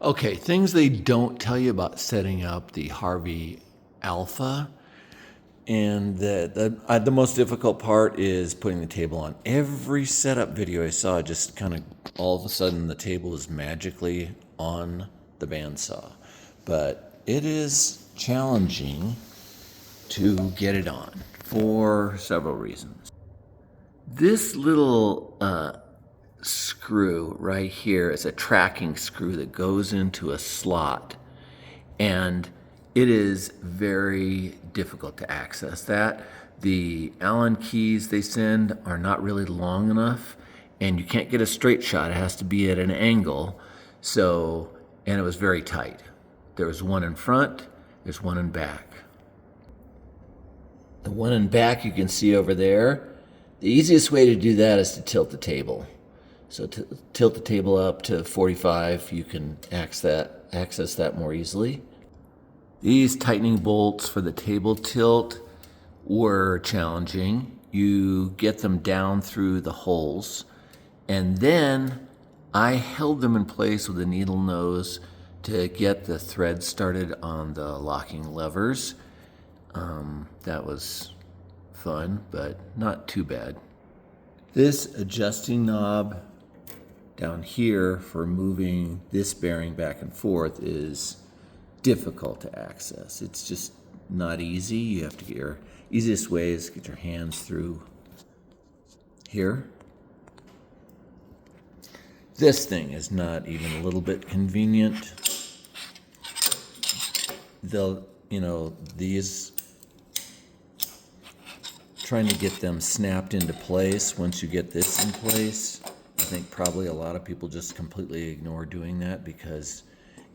Okay, things they don't tell you about setting up the Harvey Alpha. And the most difficult part is putting the table on. Every setup video I saw, just kind of all of a sudden the table is magically on the bandsaw. But it is challenging to get it on for several reasons. This little screw right here is a tracking screw that goes into a slot, and it is very difficult to access that. The Allen keys they send are not really long enough, and you can't get a straight shot. It has to be at an angle. So, and it was very tight. There was one in front, there's one in back. The one in back you can see over there. The easiest way to do that is to tilt the table. So to tilt the table up to 45, you can access that more easily. These tightening bolts for the table tilt were challenging. You get them down through the holes, and then I held them in place with a needle nose to get the thread started on the locking levers. That was fun, but not too bad. This adjusting knob down here for moving this bearing back and forth is difficult to access. It's just not easy. You have to get your easiest way is get your hands through here. This thing is not even a little bit convenient. These, trying to get them snapped into place. Once you get this in place, I think probably a lot of people just completely ignore doing that because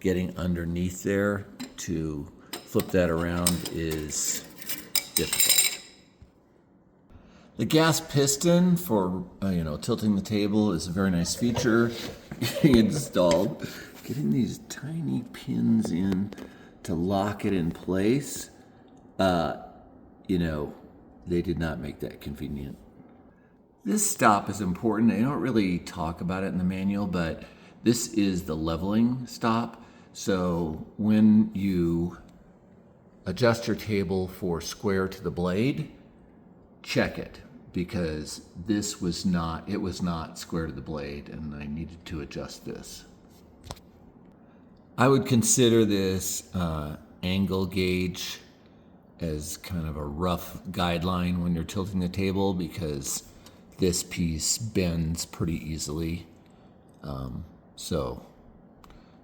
getting underneath there to flip that around is difficult. The gas piston for tilting the table is a very nice feature getting installed. Getting these tiny pins in to lock it in place, they did not make that convenient. This stop is important. They don't really talk about it in the manual, but this is the leveling stop. So when you adjust your table for square to the blade, check it, because it was not square to the blade, and I needed to adjust this. I would consider this angle gauge as kind of a rough guideline when you're tilting the table, because this piece bends pretty easily. So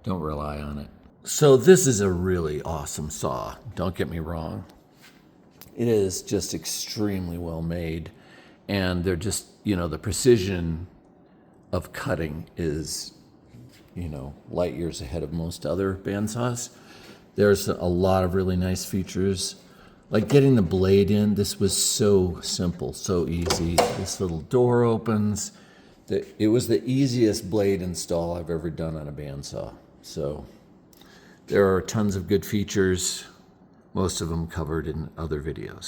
don't rely on it. So this is a really awesome saw, don't get me wrong. It is just extremely well made, and they're just, the precision of cutting is, light years ahead of most other bandsaws. There's a lot of really nice features. Like getting the blade in, this was so simple, so easy. This little door opens. It was the easiest blade install I've ever done on a bandsaw. So there are tons of good features, most of them covered in other videos.